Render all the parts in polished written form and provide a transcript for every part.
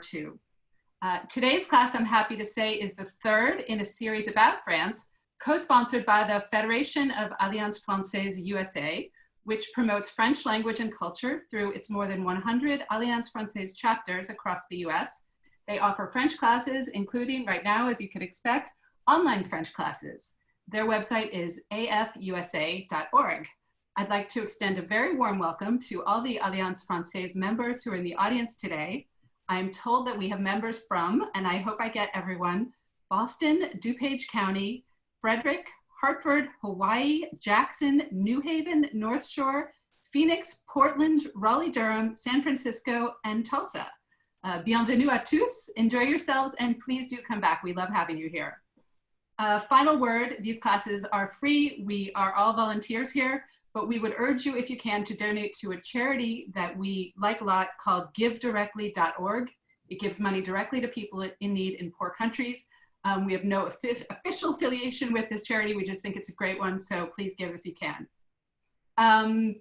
2. Today's class, I'm happy to say, is the third in a series about France, co-sponsored by the Fédération of Alliance Française USA, which promotes French language and culture through its more than 100 Alliance Française chapters across the US. They offer French classes, including right now, as you could expect, online French classes. Their website is afusa.org. I'd like to extend a very warm welcome to all the Alliance Française members who are in the audience today. I'm told that we have members from, and I hope I get everyone, Boston, DuPage County, Frederick, Hartford, Hawaii, Jackson, New Haven, North Shore, Phoenix, Portland, Raleigh-Durham, San Francisco, and Tulsa. Bienvenue à tous, enjoy yourselves, and please do come back. We love having you here. Final word, these classes are free. We are all volunteers here, but we would urge you, if you can, to donate to a charity that we like a lot called givedirectly.org. It gives money directly to people in need in poor countries. We have no official affiliation with this charity. We just think it's a great one, so please give if you can.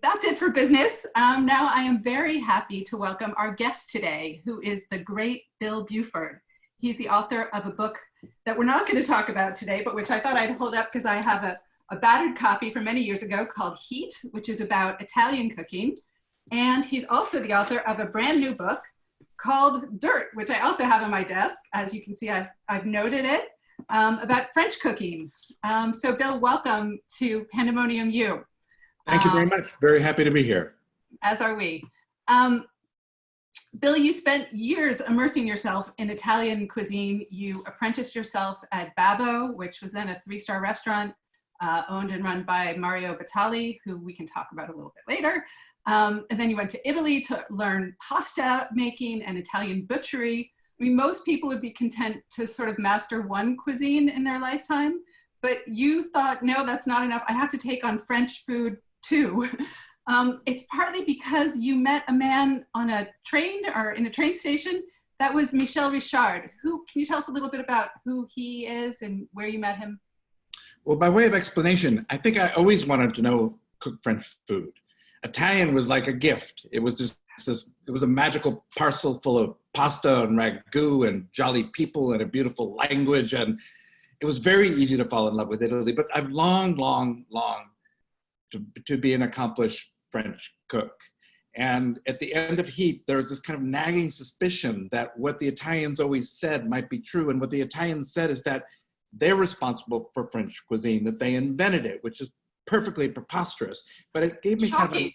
That's it for business. Now I am very happy to welcome our guest today, who is the great Bill Buford. He's the author of a book that we're not going to talk about today, but which I thought I'd hold up because I have a battered copy from many years ago called Heat, which is about Italian cooking. And he's also the author of a brand new book called Dirt, which I also have on my desk. As you can see, I've noted it, about French cooking. So Bill, welcome to Pandemonium U. Thank you very much. Very happy to be here. As are we. Bill, you spent years immersing yourself in Italian cuisine. You apprenticed yourself at Babbo, which was then a 3-star restaurant owned and run by Mario Batali, who we can talk about a little bit later. And then you went to Italy to learn pasta making and Italian butchery. I mean, most people would be content to sort of master one cuisine in their lifetime, but you thought, no, that's not enough. I have to take on French food too. It's partly because you met a man on a train or in a train station. That was Michel Richard. Can you tell us a little bit about who he is and where you met him? Well, by way of explanation, I think I always wanted to cook French food. Italian was like a gift. It was just it was a magical parcel full of pasta and ragu and jolly people and a beautiful language. And it was very easy to fall in love with Italy. But I've longed to be an accomplished French cook. And at the end of Heat, there was this kind of nagging suspicion that what the Italians always said might be true. And what the Italians said is that they're responsible for French cuisine, that they invented it, which is perfectly preposterous. But it gave me Shocking.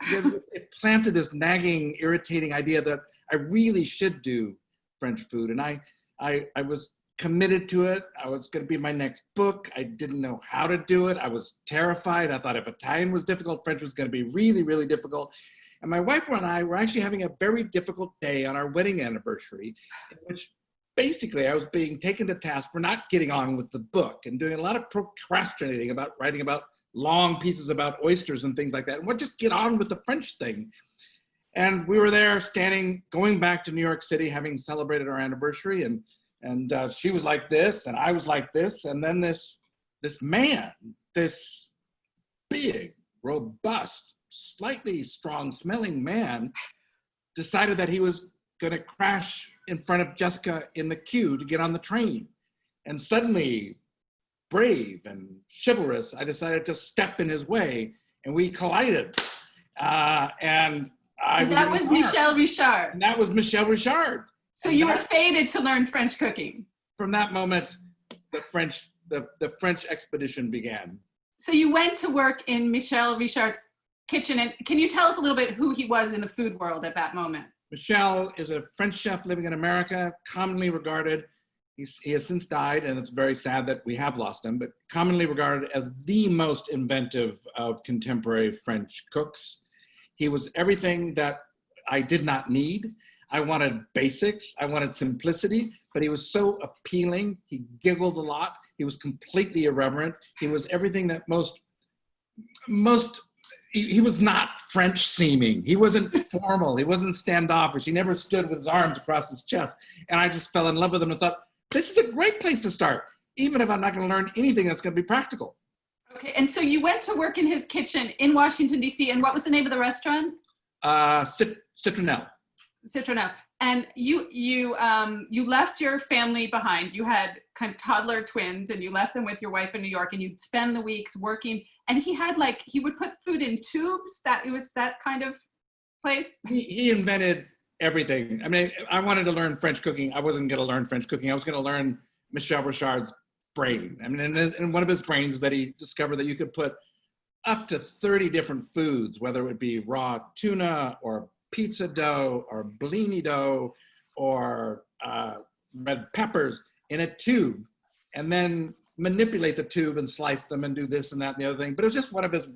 It planted this nagging, irritating idea that I really should do French food. And I was committed to it. I was going to be my next book. I didn't know how to do it. I was terrified. I thought if Italian was difficult, French was going to be really, really difficult. And my wife and I were actually having a very difficult day on our wedding anniversary, in which basically I was being taken to task for not getting on with the book and doing a lot of procrastinating about writing about long pieces about oysters and things like that. And we'll just get on with the French thing. And we were there going back to New York City, having celebrated our anniversary. And she was like this, and I was like this. And then this man, this big, robust, slightly strong-smelling man, decided that he was going to crash in front of Jessica in the queue to get on the train. And suddenly, brave and chivalrous, I decided to step in his way, and we collided. And that was Michel Richard. And that was Michel Richard. So you were fated to learn French cooking. From that moment, the French expedition began. So you went to work in Michel Richard's kitchen, and can you tell us a little bit who he was in the food world at that moment? Michel is a French chef living in America, commonly regarded, he has since died, and it's very sad that we have lost him, but commonly regarded as the most inventive of contemporary French cooks. He was everything that I did not need. I wanted basics, I wanted simplicity, but he was so appealing. He giggled a lot. He was completely irreverent. He was everything that he was not French seeming. He wasn't formal. He wasn't standoffish. He never stood with his arms across his chest. And I just fell in love with him and thought, this is a great place to start, even if I'm not going to learn anything that's going to be practical. Okay, and so you went to work in his kitchen in Washington, D.C., and what was the name of the restaurant? Citronelle. Citronelle. And you left your family behind. You had kind of toddler twins, and you left them with your wife in New York, and you'd spend the weeks working. And he would put food in tubes. That it was that kind of place. He invented everything. I mean, I wanted to learn French cooking. I wasn't going to learn French cooking. I was going to learn Michel Richard's brain. I mean, and one of his brains is that he discovered that you could put up to 30 different foods, whether it would be raw tuna or pizza dough or blini dough or red peppers in a tube, and then manipulate the tube and slice them and do this and that and the other thing. But it was just one of his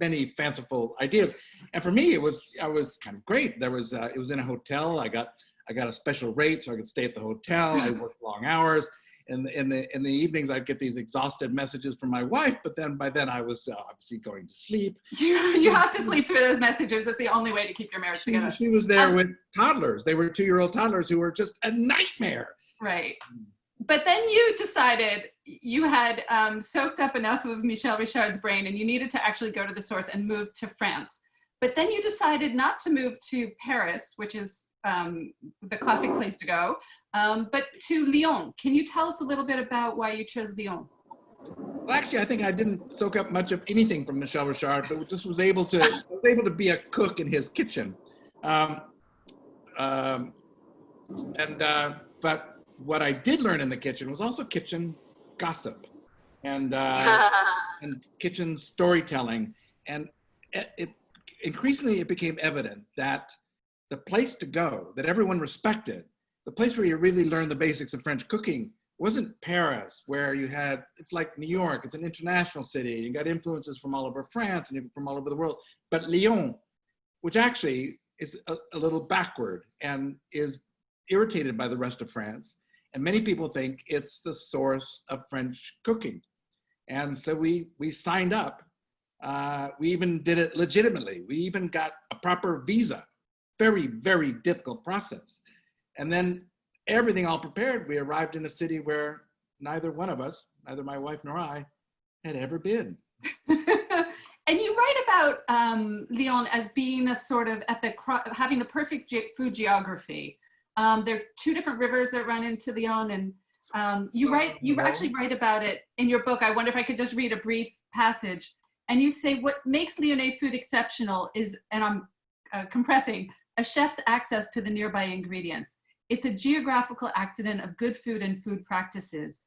many fanciful ideas. And for me, I was kind of great. It was in a hotel. I got a special rate so I could stay at the hotel. I worked long hours. In the evenings, I'd get these exhausted messages from my wife, but then by then I was obviously going to sleep. You have to sleep through those messages. That's the only way to keep your marriage together. She was there with toddlers. They were 2-year-old toddlers who were just a nightmare. Right. But then you decided you had soaked up enough of Michel Richard's brain and you needed to actually go to the source and move to France. But then you decided not to move to Paris, which is the classic place to go, but to Lyon. Can you tell us a little bit about why you chose Lyon? Well, actually, I think I didn't soak up much of anything from Michel Richard, but just was able to be a cook in his kitchen. But what I did learn in the kitchen was also kitchen gossip and kitchen storytelling. And increasingly it became evident that the place to go, that everyone respected, the place where you really learn the basics of French cooking wasn't Paris, where it's like New York, it's an international city. You got influences from all over France and from all over the world. But Lyon, which actually is a little backward and is irritated by the rest of France. And many people think it's the source of French cooking. And so we signed up. We even did it legitimately. We even got a proper visa. Very, very difficult process. And then everything all prepared, we arrived in a city where neither one of us, neither my wife nor I, had ever been. And you write about Lyon as being a sort of having the perfect food geography. There are 2 different rivers that run into Lyon, and you actually write about it in your book. I wonder if I could just read a brief passage. And you say, what makes Lyonnais food exceptional is, and I'm compressing, a chef's access to the nearby ingredients. It's a geographical accident of good food and food practices.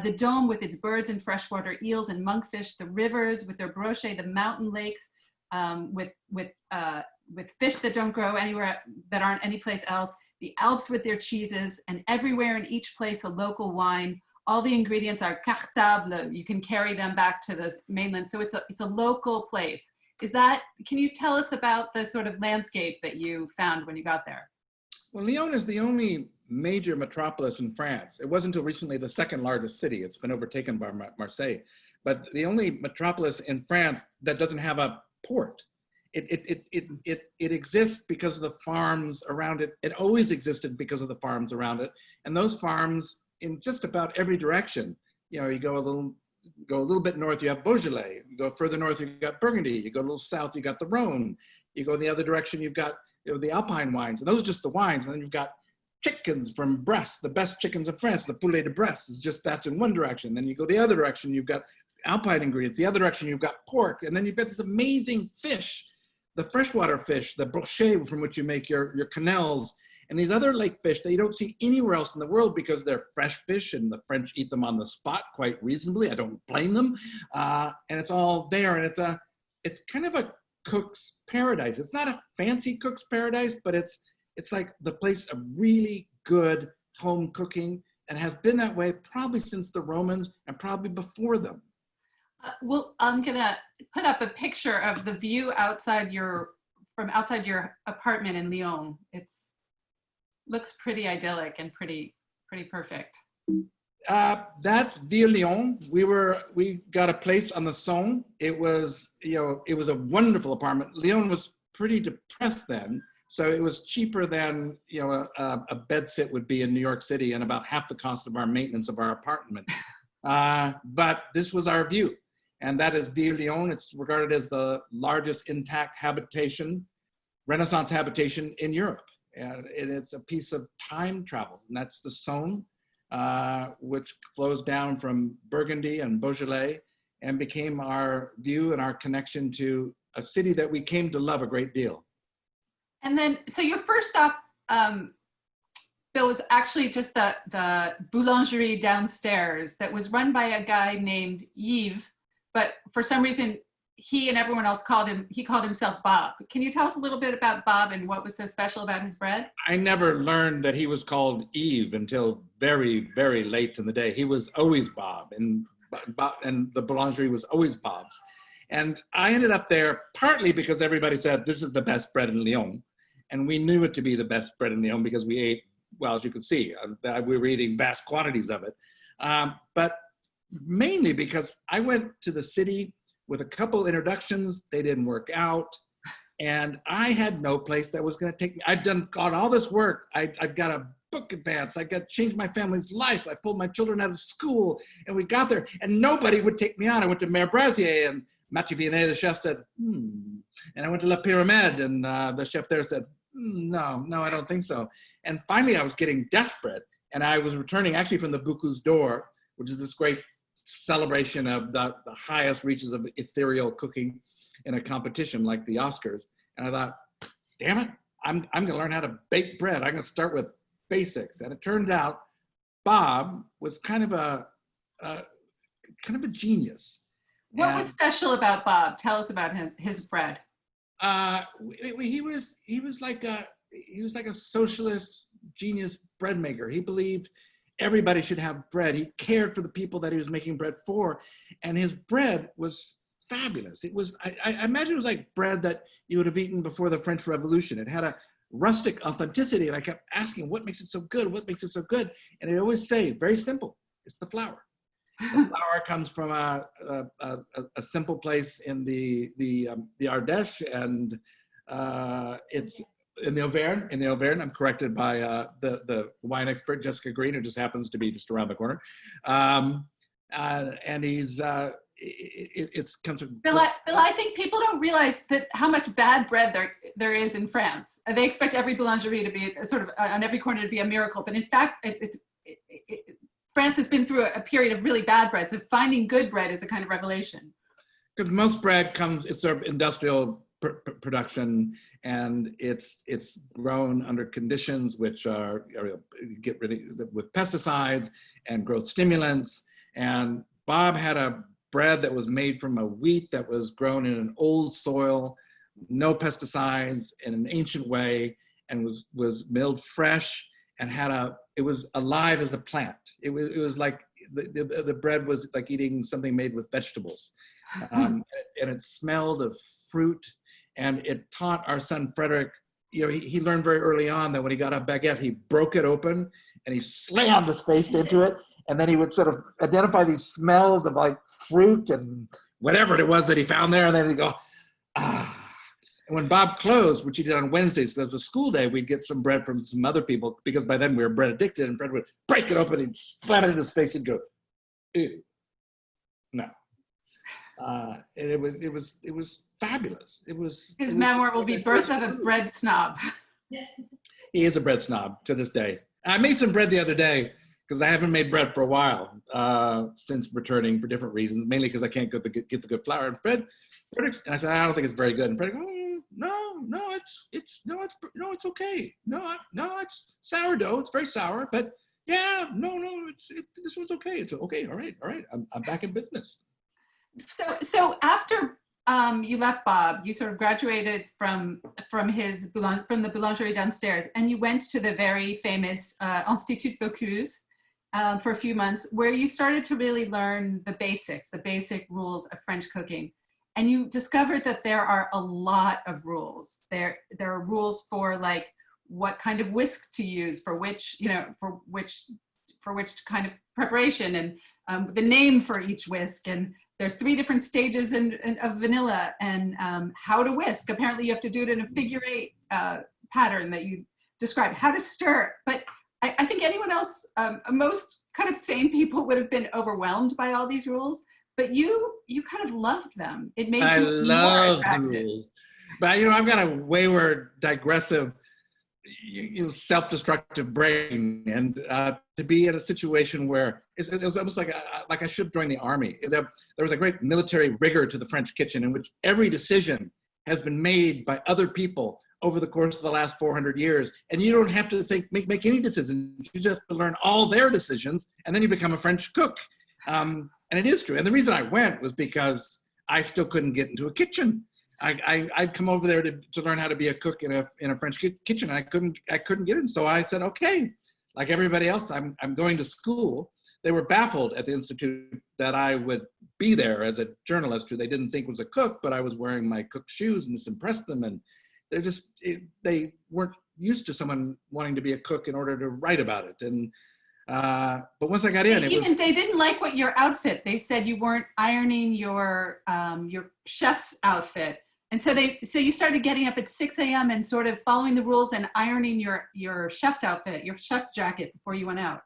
The Dome with its birds and freshwater eels and monkfish, the rivers with their brochet, the mountain lakes with fish that don't grow anywhere, that aren't anyplace else, the Alps with their cheeses, and everywhere in each place a local wine. All the ingredients are cartable. You can carry them back to the mainland. So it's a local place. Can you tell us about the sort of landscape that you found when you got there? Well, Lyon is the only major metropolis in France. It wasn't until recently the 2nd largest city. It's been overtaken by Marseille, but the only metropolis in France that doesn't have a port. It exists because of the farms around it. It always existed because of the farms around it. And those farms in just about every direction, you go a little bit north, you have Beaujolais. You go further north, you've got Burgundy. You go a little south, you got the Rhone. You go the other direction, you've got the Alpine wines. And those are just the wines. And then you've got chickens from Brest, the best chickens of France, the poulet de Brest. That's in one direction. Then you go the other direction, you've got Alpine ingredients. The other direction, you've got pork. And then you've got this amazing fish, the freshwater fish, the brochet from which you make your quenelles. And these other lake fish that you don't see anywhere else in the world because they're fresh fish and the French eat them on the spot quite reasonably. I don't blame them. And it's all there. And it's kind of a cook's paradise. It's not a fancy cook's paradise, but it's like the place of really good home cooking and has been that way probably since the Romans and probably before them. Well, I'm gonna put up a picture of the view from outside your apartment in Lyon. Looks pretty idyllic and pretty perfect. That's Ville Lyon. We got a place on the Saône. It was a wonderful apartment. Lyon was pretty depressed then, so it was cheaper than a bedsit would be in New York City and about half the cost of our maintenance of our apartment. But this was our view, and that is Ville Lyon. It's regarded as the largest intact habitation, Renaissance habitation in Europe. and it's a piece of time travel, and that's the Saône, which flows down from Burgundy and Beaujolais and became our view and our connection to a city that we came to love a great deal. And then, so your first stop, Bill, was actually just the boulangerie downstairs that was run by a guy named Yves, but for some reason, he and everyone else called himself Bob. Can you tell us a little bit about Bob and what was so special about his bread? I never learned that he was called Yves until very, very late in the day. He was always Bob, and the boulangerie was always Bob's. And I ended up there partly because everybody said, this is the best bread in Lyon. And we knew it to be the best bread in Lyon because we ate, well, as you could see, we were eating vast quantities of it. But mainly because I went to the city with a couple introductions, they didn't work out. And I had no place that was gonna take me. I'd done all this work. I'd got a book advance. I got changed my family's life. I pulled my children out of school and we got there and nobody would take me on. I went to Mère Brasier and Mathieu Viennet, the chef, said, And I went to La Pyramide and the chef there said, no, I don't think so. And finally I was getting desperate and I was returning actually from the Bocuse d'Or, which is this great celebration of the highest reaches of ethereal cooking in a competition like the Oscars. And I thought, damn it, I'm gonna learn how to bake bread. I'm gonna start with basics. And it turned out Bob was kind of a genius. What was special about Bob? Tell us about his bread. He was like a socialist genius bread maker. He believed everybody should have bread. He cared for the people that he was making bread for, and his bread was fabulous. It was, I imagine it was like bread that you would have eaten before the French Revolution. It had a rustic authenticity, and I kept asking, what makes it so good? What makes it so good? And it always say, very simple, it's the flour. The flour comes from a simple place in the Ardèche, and it's in the Auvergne. I'm corrected by the wine expert Jessica Green, who just happens to be just around the corner, and he's it's comes from Bill, I think people don't realize that how much bad bread there is in France. They expect every boulangerie to be sort of on every corner to be a miracle, but in fact, France has been through a period of really bad bread, so finding good bread is a kind of revelation. Because most bread it's sort of industrial production, and it's grown under conditions which are get rid of with pesticides and growth stimulants. And Bob had a bread that was made from a wheat that was grown in an old soil, no pesticides, in an ancient way, and was milled fresh and it was alive as a plant. It was like the bread was like eating something made with vegetables, and it smelled of fruit. And it taught our son Frederick, he learned very early on that when he got a baguette, he broke it open and he slammed his face into it. And then he would sort of identify these smells of like fruit and whatever it was that he found there. And then he'd go, ah. And when Bob closed, which he did on Wednesdays, because it was a school day, we'd get some bread from some other people because by then we were bread addicted, and Fred would break it open and slam it in his face and go, ew, no. And it was fabulous. His memoir will be Birth of a Bread Snob. He is a bread snob to this day. I made some bread the other day because I haven't made bread for a while since returning for different reasons, mainly because I can't get the good flour. And Frederick's, and I said, I don't think it's very good. And Frederick, no, it's okay. No, it's sourdough. It's very sour, but yeah, this one's okay. It's okay. All right. I'm back in business. So after you left Bob, you sort of graduated from the boulangerie downstairs, and you went to the very famous Institut Bocuse for a few months, where you started to really learn the basic rules of French cooking. And you discovered that there are a lot of rules. There are rules for like what kind of whisk to use for which kind of preparation, and the name for each whisk, and there are 3 different stages of vanilla, and how to whisk. Apparently you have to do it in a figure 8 pattern that you described, how to stir. But I think anyone else, most kind of sane people would have been overwhelmed by all these rules, but you kind of loved them. It made you more attractive. Rules. But I've got a wayward, digressive self-destructive brain, and to be in a situation where it was almost like I should have joined the army. There was a great military rigor to the French kitchen in which every decision has been made by other people over the course of the last 400 years. And you don't have to make any decisions. You just have to learn all their decisions, and then you become a French cook. And it is true. And the reason I went was because I still couldn't get into a kitchen. I'd come over there to learn how to be a cook in a French kitchen, and I couldn't get in. So I said, okay, like everybody else, I'm going to school. They were baffled at the Institute that I would be there as a journalist who they didn't think was a cook, but I was wearing my cook shoes, and this impressed them. And they weren't used to someone wanting to be a cook in order to write about it. And but once I got in, they didn't like your outfit. They said you weren't ironing your chef's outfit. And so you started getting up at 6 a.m. and sort of following the rules and ironing your chef's outfit, your chef's jacket before you went out.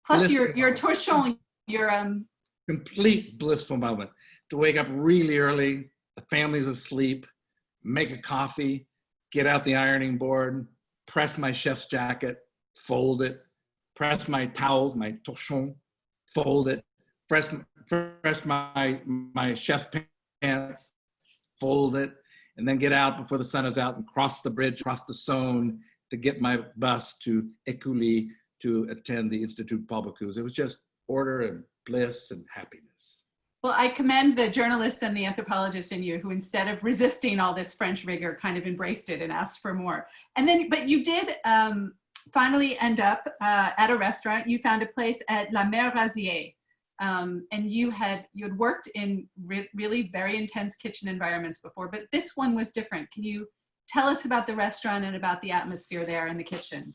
Plus your torchon, your complete blissful moment to wake up really early, the family's asleep, make a coffee, get out the ironing board, press my chef's jacket, fold it, press my towels, my torchon, fold it, press my chef's pants, fold it, and then get out before the sun is out and cross the bridge, cross the Saône to get my bus to Écully to attend the Institut Paul Bocuse. It was just order and bliss and happiness. Well, I commend the journalist and the anthropologist in you who, instead of resisting all this French rigor, kind of embraced it and asked for more. And then, but you did finally end up at a restaurant. You found a place at La Mère Razier. And you had worked in really very intense kitchen environments before, but this one was different. Can you tell us about the restaurant and about the atmosphere there in the kitchen?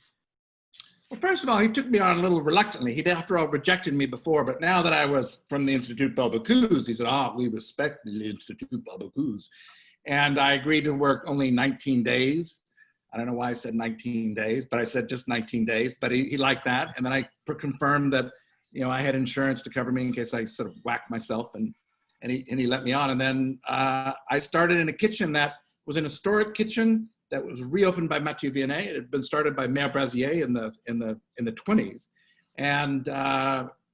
Well, first of all, he took me on a little reluctantly. He'd, after all, rejected me before, but now that I was from the Institut Paul Bocuse, he said, we respect the Institut Paul Bocuse. And I agreed to work only 19 days. I don't know why I said 19 days, but I said just 19 days, but he liked that. And then I confirmed that, I had insurance to cover me in case I sort of whacked myself, and he let me on. And then I started in a kitchen that was an historic kitchen that was reopened by Mathieu Vianney. It had been started by Mère Brazier in the 20s. And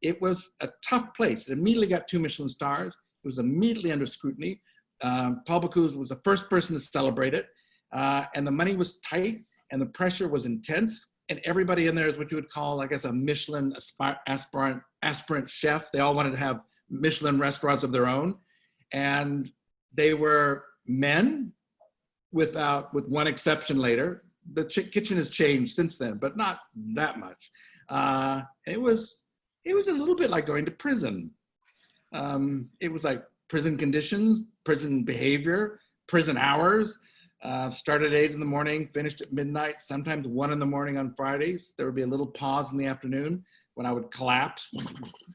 it was a tough place. It immediately got 2 Michelin stars. It was immediately under scrutiny. Paul Bocuse was the first person to celebrate it. And the money was tight and the pressure was intense. And everybody in there is what you would call, I guess, a Michelin aspirant chef. They all wanted to have Michelin restaurants of their own. And they were men, with one exception later. The kitchen has changed since then, but not that much. It was a little bit like going to prison. It was like prison conditions, prison behavior, prison hours. Started at 8 in the morning, finished at midnight, sometimes 1 in the morning on Fridays. There would be a little pause in the afternoon when I would collapse.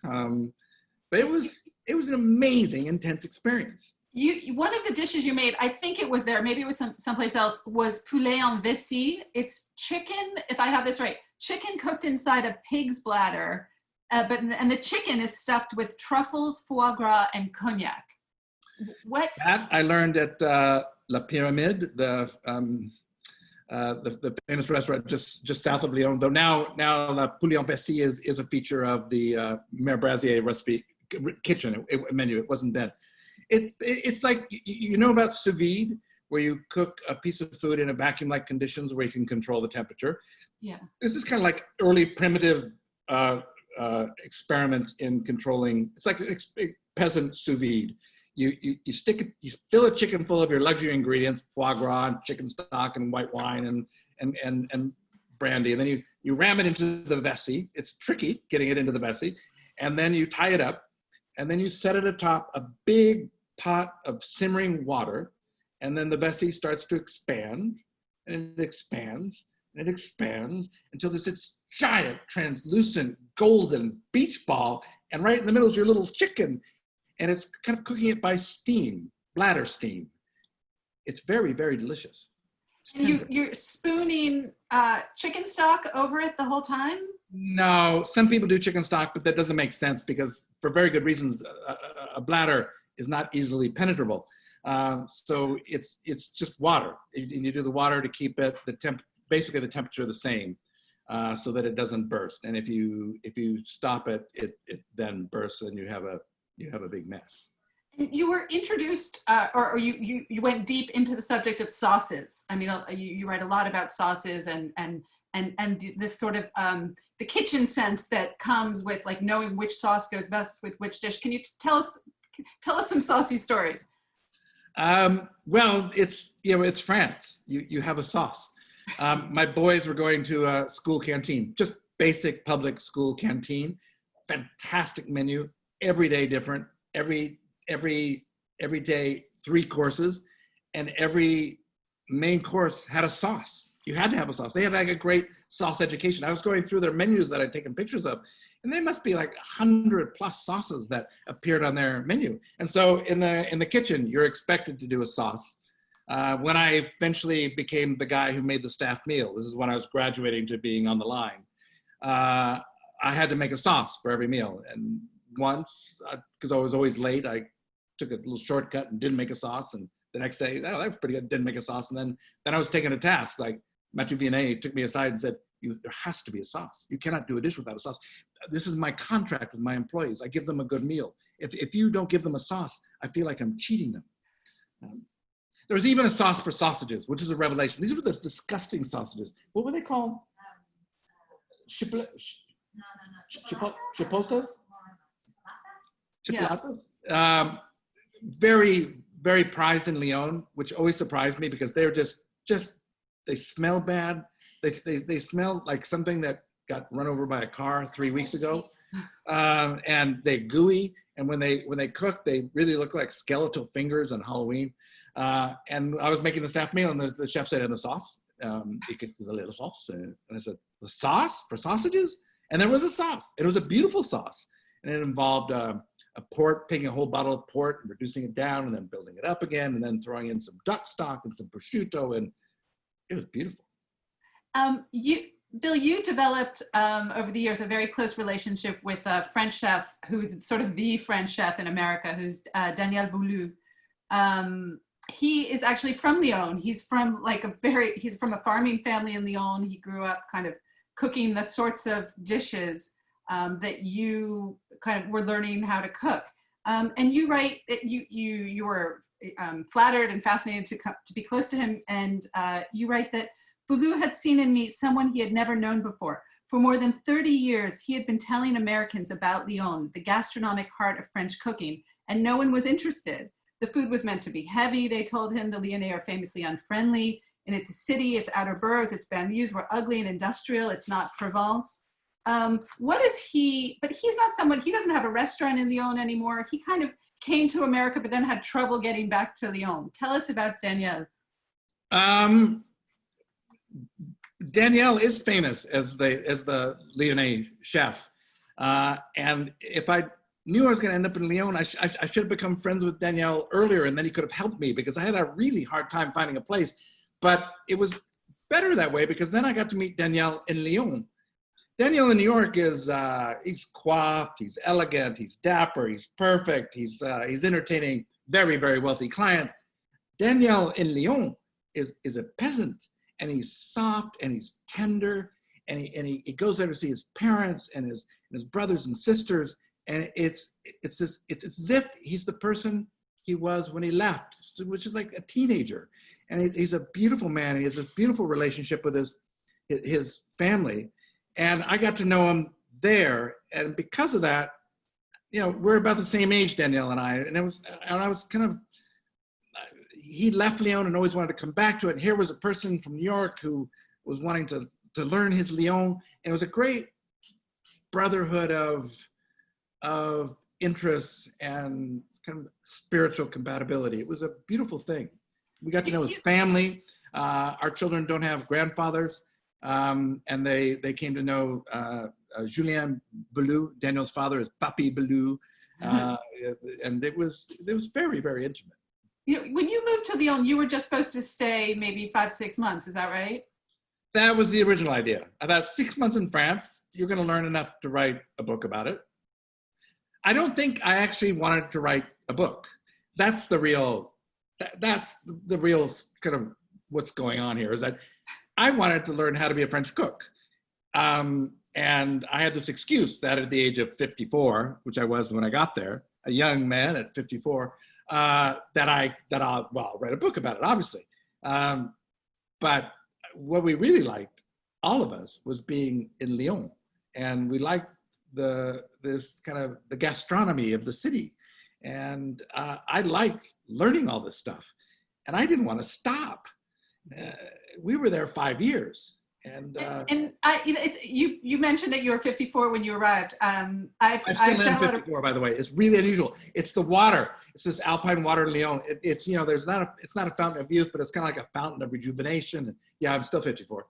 But it was an amazing, intense experience. One of the dishes you made, I think it was there, maybe it was someplace else, was poulet en vessie. It's chicken, if I have this right, chicken cooked inside a pig's bladder, and the chicken is stuffed with truffles, foie gras, and cognac. That I learned at La Pyramide, the famous restaurant just south of Lyon. Though now La poulet en vessie is a feature of the Mère Brazier recipe kitchen menu. It wasn't then. It's like, about sous vide, where you cook a piece of food in a vacuum-like conditions where you can control the temperature. Yeah. This is kind of like early primitive experiments in controlling. It's like a peasant sous vide. You fill a chicken full of your luxury ingredients, foie gras, and chicken stock, and white wine, and brandy, and then you ram it into the vessie. It's tricky getting it into the vessie, and then you tie it up, and then you set it atop a big pot of simmering water, and then the vessie starts to expand, and it expands, and it expands until there's this giant, translucent, golden beach ball, and right in the middle is your little chicken, and it's kind of cooking it by steam, bladder steam. It's very, very delicious. And you're spooning chicken stock over it the whole time? No, some people do chicken stock, but that doesn't make sense because, for very good reasons, a bladder is not easily penetrable. So it's just water. And you do the water to keep it, the basically the temperature the same, so that it doesn't burst. And if you stop it, it then bursts, and you have a big mess. You were introduced, or you went deep into the subject of sauces. I mean, you write a lot about sauces and this sort of the kitchen sense that comes with like knowing which sauce goes best with which dish. Can you tell us some saucy stories? Well, it's France. You have a sauce. My boys were going to a school canteen, just basic public school canteen. Fantastic menu, every day different. Every day 3 courses, and every main course had a sauce. You had to have a sauce. They had like a great sauce education. I was going through their menus that I'd taken pictures of, and they must be like 100+ sauces that appeared on their menu. And so in the kitchen, you're expected to do a sauce. When I eventually became the guy who made the staff meal, this is when I was graduating to being on the line, I had to make a sauce for every meal. And once, because I was always late, I took a little shortcut and didn't make a sauce. And the next day, oh, that was pretty good, didn't make a sauce. And then I was taken to task. Like Mathieu Vianney took me aside and said, there has to be a sauce. You cannot do a dish without a sauce. This is my contract with my employees. I give them a good meal. If you don't give them a sauce, I feel like I'm cheating them. There was even a sauce for sausages, which is a revelation. These were the disgusting sausages. What were they called? Chipolatas? Chipolatas? Very, very prized in Lyon, which always surprised me because they're just they smell bad. They smell like something that got run over by a car 3 weeks ago. And they're gooey. And when they cook, they really look like skeletal fingers on Halloween. And I was making the staff meal, and the chef said, and the sauce? You could use a little sauce. And I said, the sauce for sausages? And there was a sauce. It was a beautiful sauce. And it involved taking a whole bottle of port and reducing it down and then building it up again and then throwing in some duck stock and some prosciutto, and it was beautiful. Bill, you developed over the years a very close relationship with a French chef who's sort of the French chef in America, who's Daniel Boulud. He is actually from Lyon. He's from a farming family in Lyon. He grew up kind of cooking the sorts of dishes that you kind of were learning how to cook. And you write, you were flattered and fascinated to be close to him. And you write that Boulud had seen in me someone he had never known before. For more than 30 years, he had been telling Americans about Lyon, the gastronomic heart of French cooking, and no one was interested. The food was meant to be heavy, they told him. The Lyonnais are famously unfriendly. And it's a city, its outer boroughs, its banlieues were ugly and industrial. It's not Provence. But he's not someone, he doesn't have a restaurant in Lyon anymore. He kind of came to America, but then had trouble getting back to Lyon. Tell us about Daniel. Daniel is famous as the Lyonnais chef. And if I knew I was going to end up in Lyon, I should have become friends with Daniel earlier, and then he could have helped me, because I had a really hard time finding a place. But it was better that way, because then I got to meet Daniel in Lyon. Daniel in New York is, he's coiffed, he's elegant, he's dapper, he's perfect, he's entertaining very, very wealthy clients. Daniel in Lyon is a peasant, and he's soft and he's tender, and he goes there to see his parents and his brothers and sisters, and it's as if he's the person he was when he left, which is like a teenager. And he's a beautiful man. He has this beautiful relationship with his family. And I got to know him there. And because of that, we're about the same age, Danielle and I. And I was kind of, he left Lyon and always wanted to come back to it. And here was a person from New York who was wanting to learn his Lyon. And it was a great brotherhood of interests and kind of spiritual compatibility. It was a beautiful thing. We got to know his family. Our children don't have grandfathers. And they came to know Julien Boulud. Daniel's father is Papi Boulud. And it was very, very intimate. When you moved to Lyon, you were just supposed to stay maybe 5-6 months. Is that right? That was the original idea. I thought 6 months in France, you're going to learn enough to write a book about it. I don't think I actually wanted to write a book. That's the real kind of what's going on here, is that I wanted to learn how to be a French cook. And I had this excuse that at the age of 54, which I was when I got there, a young man at 54, I'll write a book about it, obviously. But what we really liked, all of us, was being in Lyon. And we liked the gastronomy of the city. And I liked learning all this stuff. And I didn't want to stop. We were there 5 years. You mentioned that you were 54 when you arrived. I'm still in 54, by the way. It's really unusual. It's the water. It's this alpine water in Lyon. It's not a fountain of youth, but it's kind of like a fountain of rejuvenation. Yeah, I'm still 54.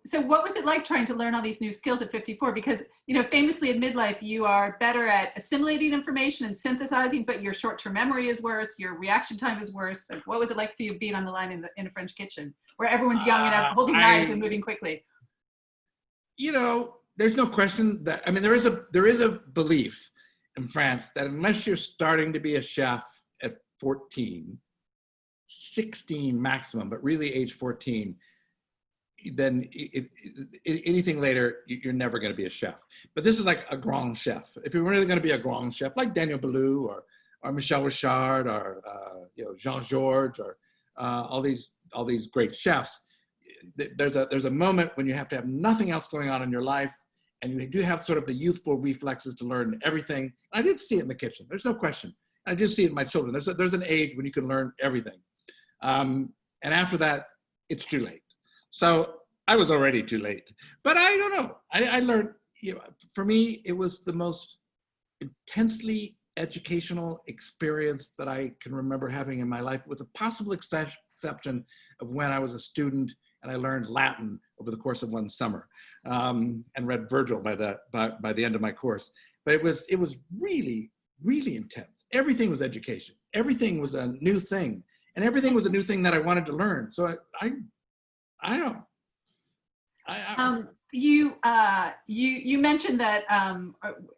So what was it like trying to learn all these new skills at 54? Because, famously in midlife, you are better at assimilating information and synthesizing, but your short-term memory is worse. Your reaction time is worse. Like, what was it like for you being on the line in a French kitchen where everyone's young and holding knives and moving quickly? There's no question that, there is a belief in France that unless you're starting to be a chef at 14, 16 maximum, but really age 14, then anything later, you're never going to be a chef. But this is like a grand chef. If you're really going to be a grand chef, like Daniel Boulou or Michel Richard or Jean-Georges or all these great chefs, there's a moment when you have to have nothing else going on in your life, and you do have sort of the youthful reflexes to learn everything. I did see it in the kitchen. There's no question. I did see it in my children. There's an age when you can learn everything, and after that, it's too late. So I was already too late, but I don't know. I learned, for me, it was the most intensely educational experience that I can remember having in my life, with a possible exception of when I was a student and I learned Latin over the course of one summer, and read Virgil by the end of my course. But it was really, really intense. Everything was education. Everything was a new thing, and everything was a new thing that I wanted to learn. So I don't. You mentioned that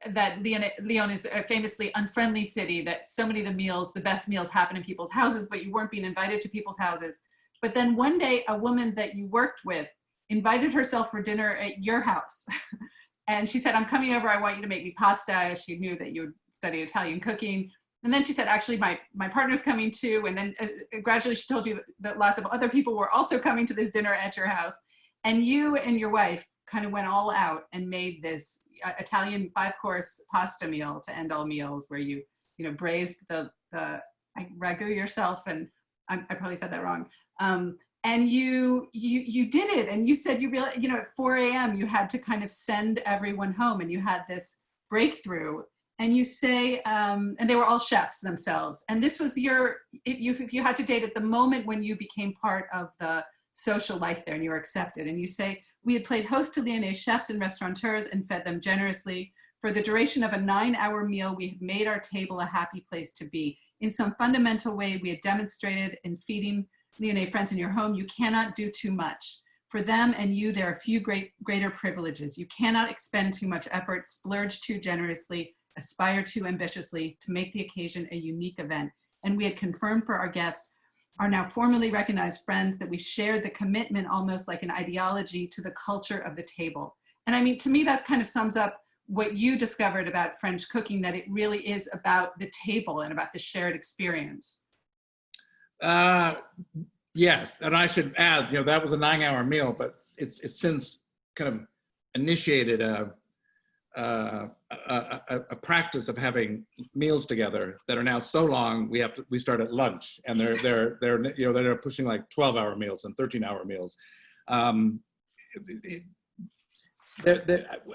that Lyon is a famously unfriendly city, that so many of the best meals happen in people's houses, but you weren't being invited to people's houses. But then one day, a woman that you worked with invited herself for dinner at your house. And she said, "I'm coming over, I want you to make me pasta." She knew that you would study Italian cooking. And then she said, "Actually, my partner's coming too." And then gradually she told you that lots of other people were also coming to this dinner at your house. And you and your wife kind of went all out and made this Italian 5-course pasta meal to end all meals, where you braised the ragu yourself. And I probably said that wrong. And you did it. And you said you realized, at 4 a.m. you had to kind of send everyone home, and you had this breakthrough. And you say, and they were all chefs themselves. And this was if you had to date at the moment when you became part of the social life there and you were accepted. And you say, "We had played host to Lyonnais chefs and restaurateurs and fed them generously. For the duration of a 9-hour meal, we had made our table a happy place to be. In some fundamental way, we had demonstrated in feeding Lyonnais friends in your home, you cannot do too much. For them and you, there are few greater privileges. You cannot expend too much effort, splurge too generously, aspire too ambitiously to make the occasion a unique event. And we had confirmed for our guests, our now formally recognized friends, that we shared the commitment, almost like an ideology, to the culture of the table." And to me, that kind of sums up what you discovered about French cooking, that it really is about the table and about the shared experience. Yes, and I should add, that was a 9-hour meal, but it's since kind of initiated a practice of having meals together that are now so long we start at lunch, and they're pushing like 12-hour meals and 13-hour meals. I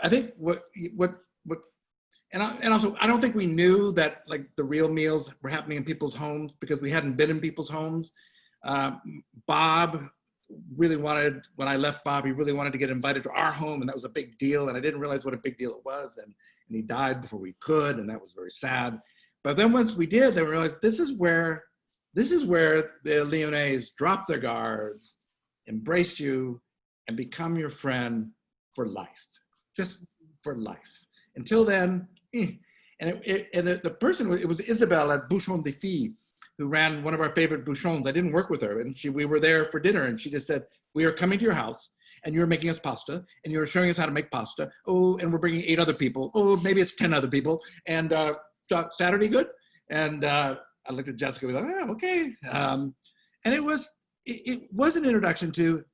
think and also I don't think we knew that like the real meals were happening in people's homes, because we hadn't been in people's homes. Bob really wanted, when I left Bob, he really wanted to get invited to our home, and that was a big deal, and I didn't realize what a big deal it was, and he died before we could, and that was very sad. But then once we did, then we realized this is where the Lyonnais drop their guards, embrace you, and become your friend for life, just for life. Until then, and the person, it was Isabelle at Bouchon des Filles, who ran one of our favorite bouchons. I didn't work with her, and we were there for dinner, and she just said, we are coming to your house, and you're making us pasta, and you're showing us how to make pasta. Oh, and we're bringing 8 other people. Oh, maybe it's 10 other people. And Saturday good? And I looked at Jessica, we were like, oh, okay. And it was an introduction to,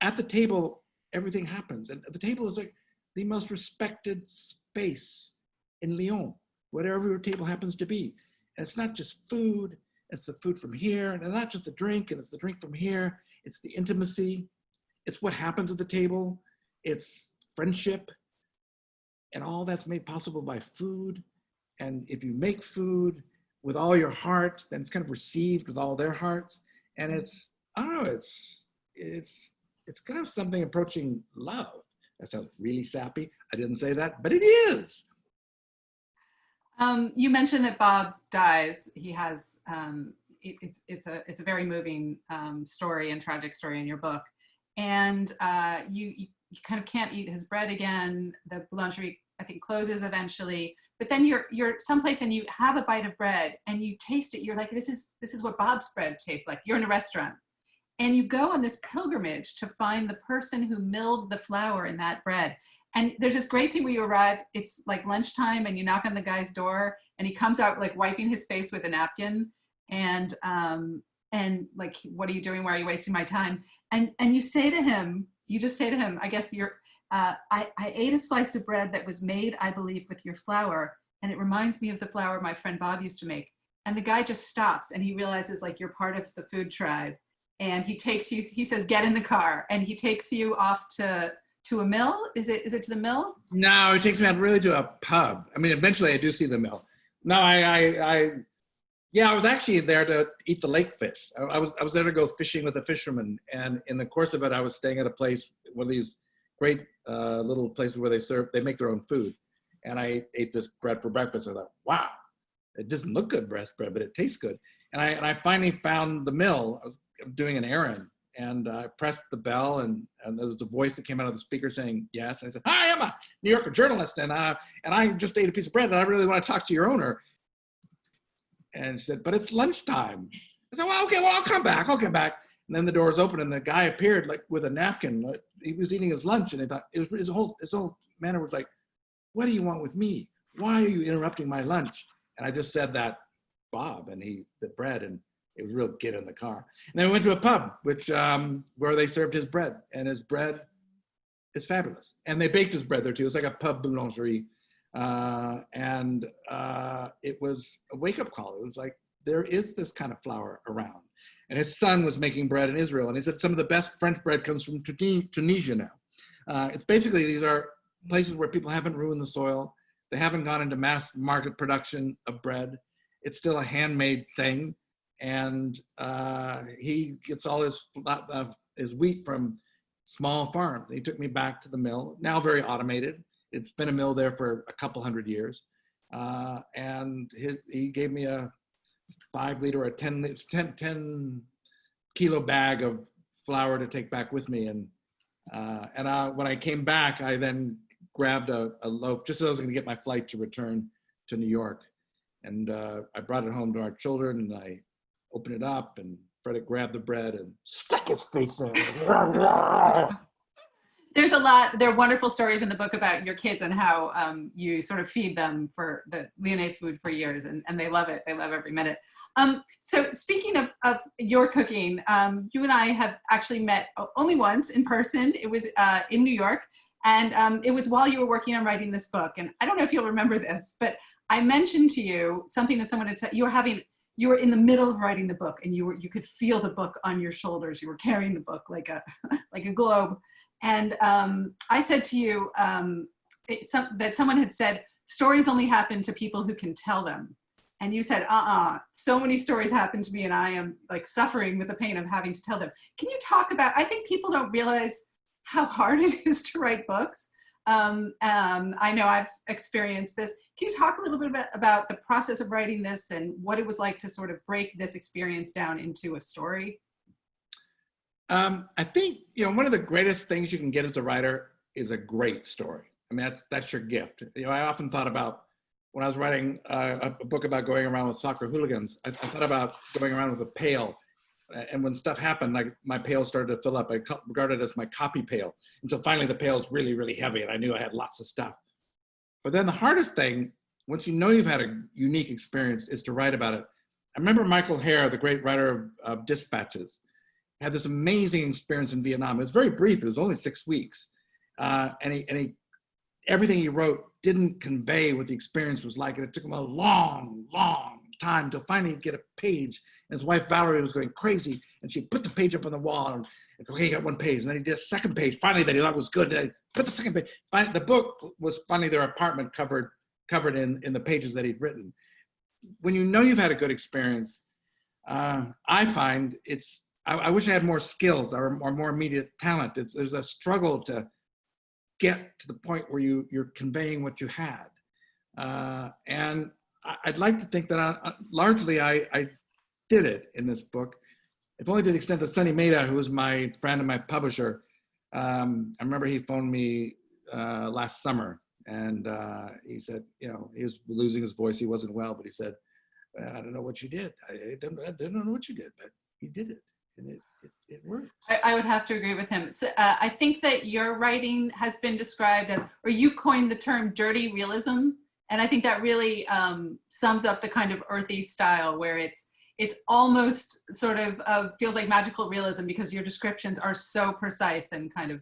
at the table, everything happens. And the table is like the most respected space in Lyon, whatever your table happens to be. And it's not just food, it's the food from here, and not just the drink, and it's the drink from here, it's the intimacy, it's what happens at the table, it's friendship, and all that's made possible by food. And if you make food with all your heart, then it's kind of received with all their hearts. And it's, I don't know, it's kind of something approaching love. That sounds really sappy. I didn't say that, but it is. You mentioned that Bob dies. He has, it's a very moving story and tragic story in your book. And you kind of can't eat his bread again. The boulangerie, I think, closes eventually. But then you're someplace and you have a bite of bread and you taste it. You're like, this is what Bob's bread tastes like. You're in a restaurant. And you go on this pilgrimage to find the person who milled the flour in that bread. And there's this great scene where you arrive, it's like lunchtime and you knock on the guy's door and he comes out like wiping his face with a napkin and like, what are you doing? Why are you wasting my time? And you say to him, I guess I ate a slice of bread that was made, I believe, with your flour. And it reminds me of the flour my friend Bob used to make. And the guy just stops and he realizes like you're part of the food tribe. And he takes you, he says, get in the car. And he takes you off to a mill? Is it to the mill? No, it takes me out really to a pub. I mean, eventually I do see the mill. No, I was actually there to eat the lake fish. I was there to go fishing with a fisherman. And in the course of it, I was staying at a place, one of these great little places where they make their own food. And I ate this bread for breakfast. I thought, wow, it doesn't look good, bread, but it tastes good. And I finally found the mill. I was doing an errand. And I pressed the bell, and there was a voice that came out of the speaker saying yes. And I said, "Hi, I'm a New Yorker journalist, and I just ate a piece of bread, and I really want to talk to your owner." And she said, "But it's lunchtime." I said, "Well, okay, well, I'll come back. And then the doors opened, and the guy appeared like with a napkin. Like, he was eating his lunch, and I thought his whole manner was like, "What do you want with me? Why are you interrupting my lunch?" And I just said that, Bob, and the bread, and it was real get in the car. And then we went to a pub, which where they served his bread, and his bread is fabulous. And they baked his bread there too. It's like a pub boulangerie. And it was a wake-up call. It was like, there is this kind of flour around. And his son was making bread in Israel. And he said some of the best French bread comes from Tunisia now. It's basically, these are places where people haven't ruined the soil. They haven't gone into mass market production of bread. It's still a handmade thing. And he gets all his wheat from small farms. He took me back to the mill, now very automated. It's been a mill there for a couple hundred years. And he gave me a 5-liter or a 10 kilo bag of flour to take back with me. And when I came back, I then grabbed a loaf, just as I was gonna get my flight to return to New York. And I brought it home to our children, and I opened it up, and Frederick grabbed the bread and stuck his face in it. There are wonderful stories in the book about your kids and how you sort of feed them for the Lyonnais food for years, and they love it. They love every minute. So speaking of your cooking, you and I have actually met only once in person. It was in New York, and it was while you were working on writing this book. And I don't know if you'll remember this, but I mentioned to you something that someone had said. You were in the middle of writing the book, and you could feel the book on your shoulders. You were carrying the book like a globe. And I said to you that someone had said, stories only happen to people who can tell them. And you said, so many stories happen to me, and I am like suffering with the pain of having to tell them. Can you talk about, I think people don't realize how hard it is to write books. I know I've experienced this. Can you talk a little bit about the process of writing this and what it was like to sort of break this experience down into a story? I think, one of the greatest things you can get as a writer is a great story. I mean, that's your gift. I often thought about when I was writing a book about going around with soccer hooligans, I thought about going around with a pail. And when stuff happened, like my pail started to fill up. I regarded it as my copy pail until finally the pail was really, really heavy and I knew I had lots of stuff. But then the hardest thing, once you know you've had a unique experience, is to write about it. I remember Michael Hare, the great writer of Dispatches, had this amazing experience in Vietnam. It was very brief. It was only 6 weeks. And everything he wrote didn't convey what the experience was like. And it took him a long, long time to finally get a page. And his wife, Valerie, was going crazy. And she put the page up on the wall and okay, he got 1 page. And then he did a second page, finally, that he thought was good. And then put the second page. Finally, the book was finally their apartment covered in the pages that he'd written. When you know you've had a good experience, I find I wish I had more skills or more immediate talent. There's a struggle to get to the point where you're conveying what you had. And I'd like to think that largely I did it in this book, if only to the extent that Sonny Maida, who was my friend and my publisher, I remember he phoned me last summer and he said, he was losing his voice, he wasn't well, but he said, I don't know what you did. I don't know what you did, but you did it. And it worked. I would have to agree with him. So, I think that your writing has been described as, or you coined the term dirty realism. And I think that really sums up the kind of earthy style where it's almost sort of feels like magical realism because your descriptions are so precise and kind of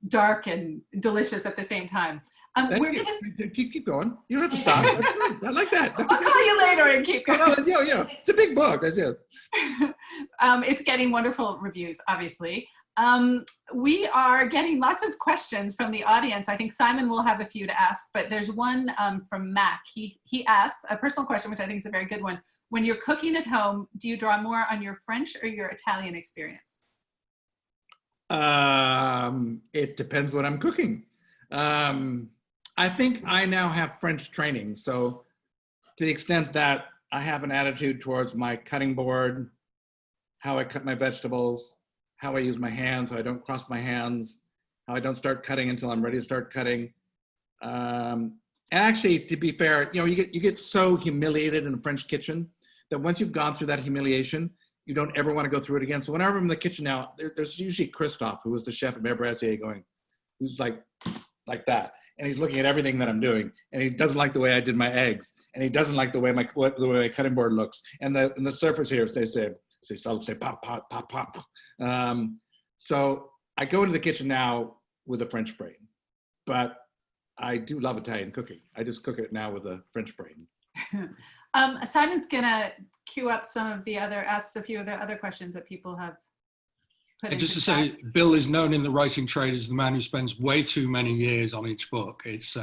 dark and delicious at the same time. Keep going. You don't have to stop. I like that. I'll call you later and keep going. It's a big book. That's it. It's getting wonderful reviews, obviously. We are getting lots of questions from the audience. I think Simon will have a few to ask, but there's one from Mac. He asks a personal question, which I think is a very good one. When you're cooking at home, do you draw more on your French or your Italian experience? It depends what I'm cooking. I think I now have French training. So to the extent that I have an attitude towards my cutting board, how I cut my vegetables, how I use my hands, how I don't cross my hands, how I don't start cutting until I'm ready to start cutting. And actually, to be fair, you get so humiliated in the French kitchen that once you've gone through that humiliation, you don't ever want to go through it again. So whenever I'm in the kitchen now, there's usually Christophe, who was the chef at Mère Brasier, who's like that. And he's looking at everything that I'm doing, and he doesn't like the way I did my eggs, and he doesn't like the way my cutting board looks, and the surface here say pop pop pop pop. So I go into the kitchen now with a French brain, but I do love Italian cooking. I just cook it now with a French brain. Simon's gonna queue up ask a few of the other questions that people have. And just to say, Bill is known in the writing trade as the man who spends way too many years on each book. It's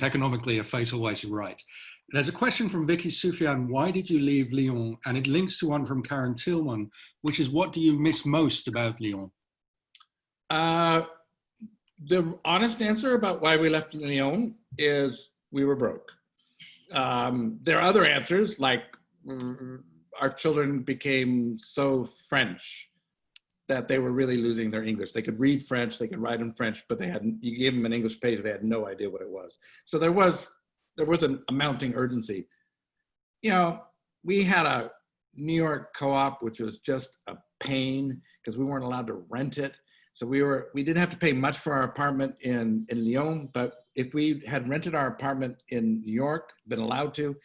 economically a fatal way to write. There's a question from Vicky Soufiane. Why did you leave Lyon? And it links to one from Karen Tillman, which is, what do you miss most about Lyon? The honest answer about why we left Lyon is we were broke. There are other answers, like our children became so French that they were really losing their English. They could read French, they could write in French, but you gave them an English page, they had no idea what it was. So there was a mounting urgency. We had a New York co-op, which was just a pain because we weren't allowed to rent it. So we didn't have to pay much for our apartment in Lyon, but if we had rented our apartment in New York, been allowed to,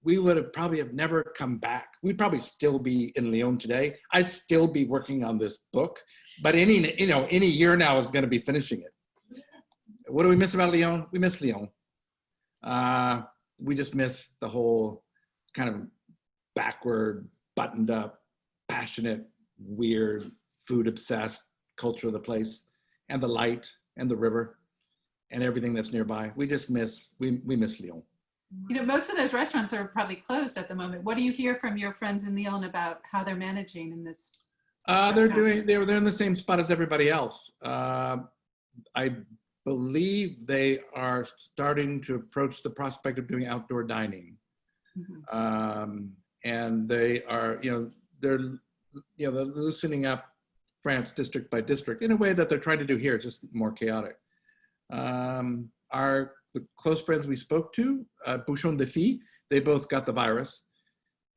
we would have probably never come back. We'd probably still be in Lyon today. I'd still be working on this book, but any year now is going to be finishing it. What do we miss about Lyon? We miss Lyon. We just miss the whole kind of backward, buttoned up, passionate, weird, food obsessed culture of the place, and the light and the river and everything that's nearby. We miss Lyon. Most of those restaurants are probably closed at the moment. What do you hear from your friends in Lyon about how they're managing in this? They're in the same spot as everybody else. I believe they are starting to approach the prospect of doing outdoor dining. Mm-hmm. And they are, they're loosening up France district by district in a way that they're trying to do here, just more chaotic. Our the close friends we spoke to, Bouchon de Fille, they both got the virus,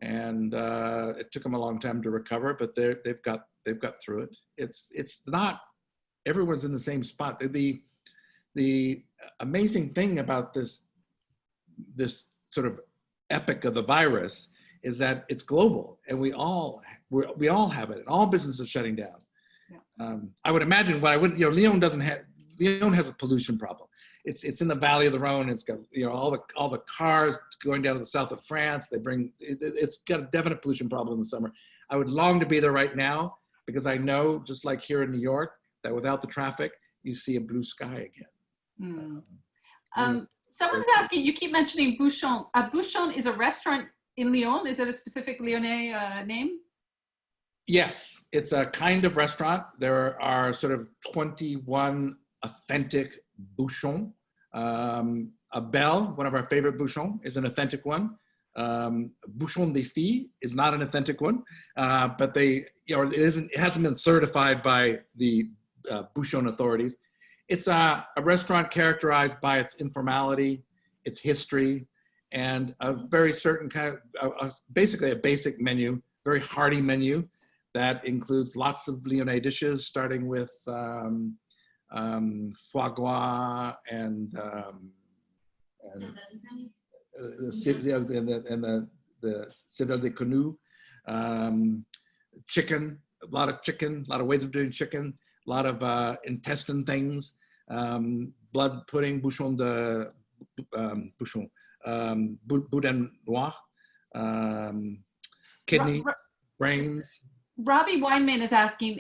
and it took them a long time to recover, but they've got through it. It's not everyone's in the same spot. The amazing thing about this sort of epic of the virus is that it's global, and we all have it, and all businesses are shutting down. Yeah. I would imagine, Lyon Lyon has a pollution problem. It's in the valley of the Rhone. It's got all the cars going down to the south of France. It's got a definite pollution problem in the summer. I would long to be there right now, because I know, just like here in New York, that without the traffic, you see a blue sky again. Someone's asking, you keep mentioning Bouchon. Bouchon is a restaurant in Lyon. Is it a specific Lyonnais name? Yes, it's a kind of restaurant. There are sort of 21 authentic Bouchons. A Belle, one of our favorite Bouchons, is an authentic one. Bouchon des Filles is not an authentic one, but it hasn't been certified by the Bouchon authorities. It's a restaurant characterized by its informality, its history, and a very certain kind of, basically a basic menu, very hearty menu that includes lots of Lyonnais dishes, starting with foie gras and the Civil de Canu, chicken, a lot of ways of doing chicken, a lot of intestine things, blood pudding, boudin noir, kidney, brains. Robbie Weinman is asking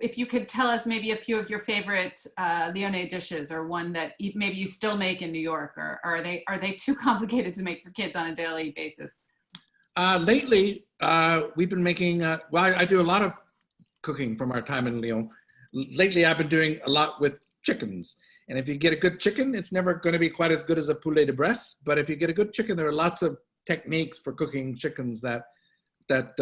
if you could tell us maybe a few of your favorite Lyonnais dishes, or one that maybe you still make in New York, or are they too complicated to make for kids on a daily basis? Lately, we've been making, I do a lot of cooking from our time in Lyon. Lately, I've been doing a lot with chickens. And if you get a good chicken, it's never going to be quite as good as a poulet de Bresse. But if you get a good chicken, there are lots of techniques for cooking chickens that I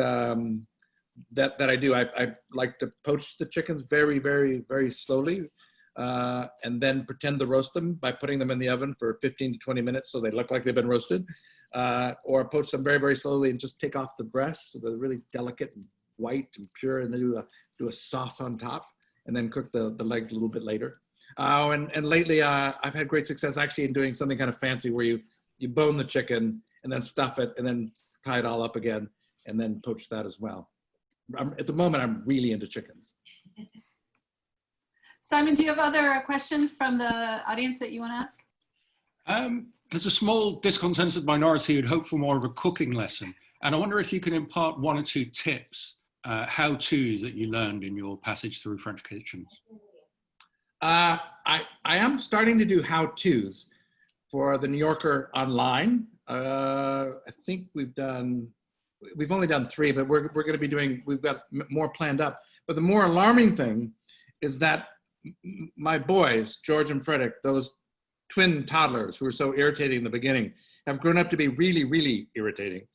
do. I like to poach the chickens very, very, very slowly, and then pretend to roast them by putting them in the oven for 15 to 20 minutes so they look like they've been roasted, or poach them very, very slowly and just take off the breasts so they're really delicate and white and pure, and then do a sauce on top, and then cook the legs a little bit later. And lately, I've had great success actually in doing something kind of fancy where you bone the chicken and then stuff it and then tie it all up again and then poach that as well. At the moment, I'm really into chickens. Simon, do you have other questions from the audience that you want to ask? There's a small discontented minority who'd hope for more of a cooking lesson. And I wonder if you can impart one or two tips, how-tos that you learned in your passage through French kitchens. I am starting to do how-tos for the New Yorker online. I think we've only done 3, but we're going to be we've got more planned up. But the more alarming thing is that my boys, George and Frederick, those twin toddlers who were so irritating in the beginning, have grown up to be really, really irritating.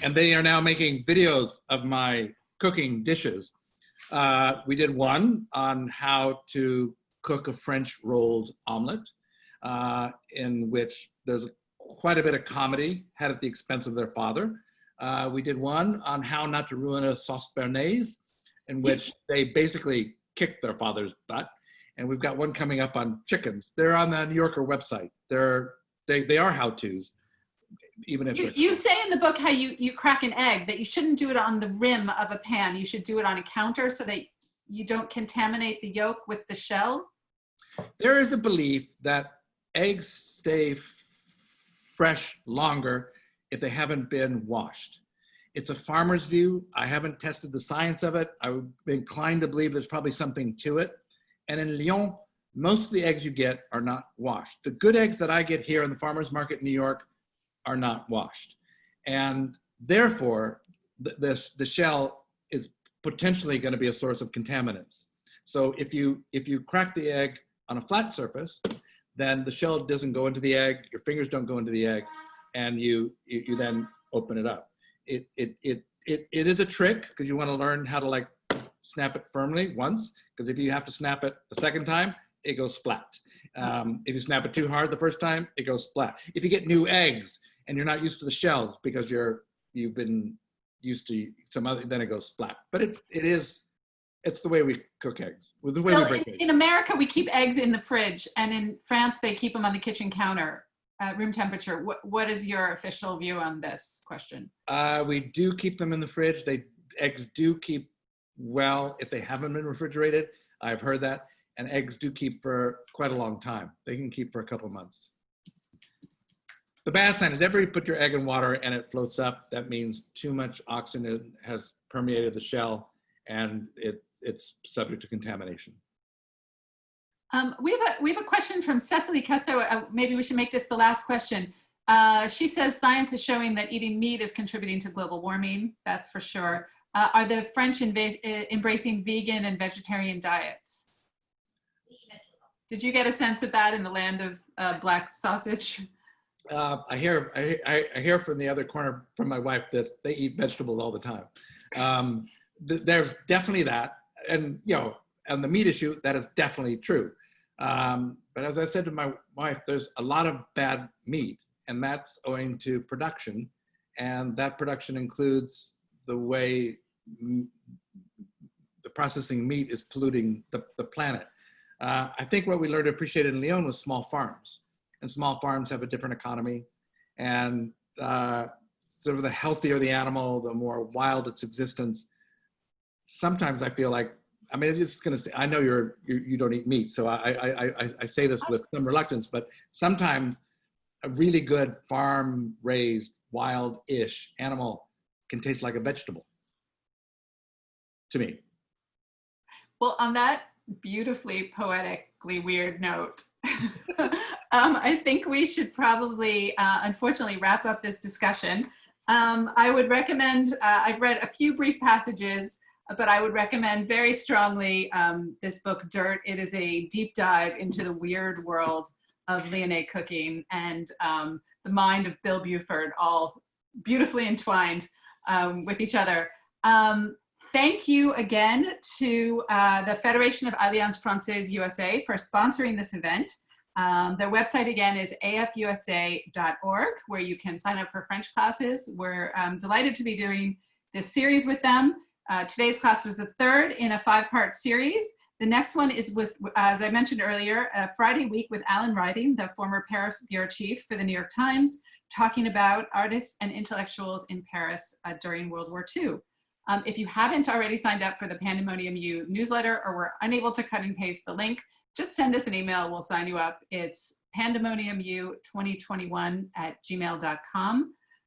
And they are now making videos of my cooking dishes. We did one on how to cook a French rolled omelette, in which there's quite a bit of comedy had at the expense of their father. We did one on how not to ruin a sauce béarnaise, in which they basically kicked their father's butt. And we've got one coming up on chickens. They're on the New Yorker website. They are how-tos, even if you say in the book how you crack an egg, that you shouldn't do it on the rim of a pan. You should do it on a counter so that you don't contaminate the yolk with the shell. There is a belief that eggs stay fresh longer if they haven't been washed. It's a farmer's view. I haven't tested the science of it. I would be inclined to believe there's probably something to it. And in Lyon, most of the eggs you get are not washed. The good eggs that I get here in the farmer's market in New York are not washed. And therefore, the shell is potentially going to be a source of contaminants. So if you crack the egg on a flat surface, then the shell doesn't go into the egg, your fingers don't go into the egg, and you then open it up. It is a trick, because you want to learn how to snap it firmly once, because if you have to snap it a second time, it goes splat. If you snap it too hard the first time, it goes splat. If you get new eggs and you're not used to the shells because you've been used to some other, then it goes splat. But it's the way we cook eggs. The way we break eggs. In America, we keep eggs in the fridge, and in France, they keep them on the kitchen counter at room temperature. What is your official view on this question? We do keep them in the fridge. Eggs do keep well if they haven't been refrigerated. I've heard that. And eggs do keep for quite a long time. They can keep for a couple of months. The bad sign is ever you put your egg in water and it floats up, that means too much oxygen has permeated the shell and it's subject to contamination. We have a question from Cecily Kesso. Maybe we should make this the last question. She says science is showing that eating meat is contributing to global warming. That's for sure. Are the French embracing vegan and vegetarian diets? Did you get a sense of that in the land of black sausage? I hear from the other corner from my wife that they eat vegetables all the time. There's definitely that, and on the meat issue, that is definitely true. But as I said to my wife, there's a lot of bad meat, and that's owing to production, and that production includes the way the processing meat is polluting the planet. I think what we learned to appreciate in Lyon was small farms, and small farms have a different economy, and sort of the healthier the animal, the more wild its existence. Sometimes I feel like, I mean, it's going to say, I know you don't eat meat, so I say this with some reluctance, but sometimes a really good farm-raised, wild-ish animal can taste like a vegetable, to me. Well, on that beautifully poetically weird note, I think we should probably, unfortunately, wrap up this discussion. I would recommend, I've read a few brief passages, but I would recommend very strongly this book, Dirt. It is a deep dive into the weird world of Lyonnais cooking and the mind of Bill Buford, all beautifully entwined with each other. Thank you again to the Federation of Alliance Française USA for sponsoring this event. Their website again is afusa.org, where you can sign up for French classes. We're delighted to be doing this series with them. Today's class was the third in a 5-part series. The next one is with, as I mentioned earlier, a Friday week with Alan Riding, the former Paris bureau chief for the New York Times, talking about artists and intellectuals in Paris during World War II. If you haven't already signed up for the Pandemonium U newsletter or were unable to cut and paste the link, just send us an email, we'll sign you up. It's pandemoniumu2021@gmail.com.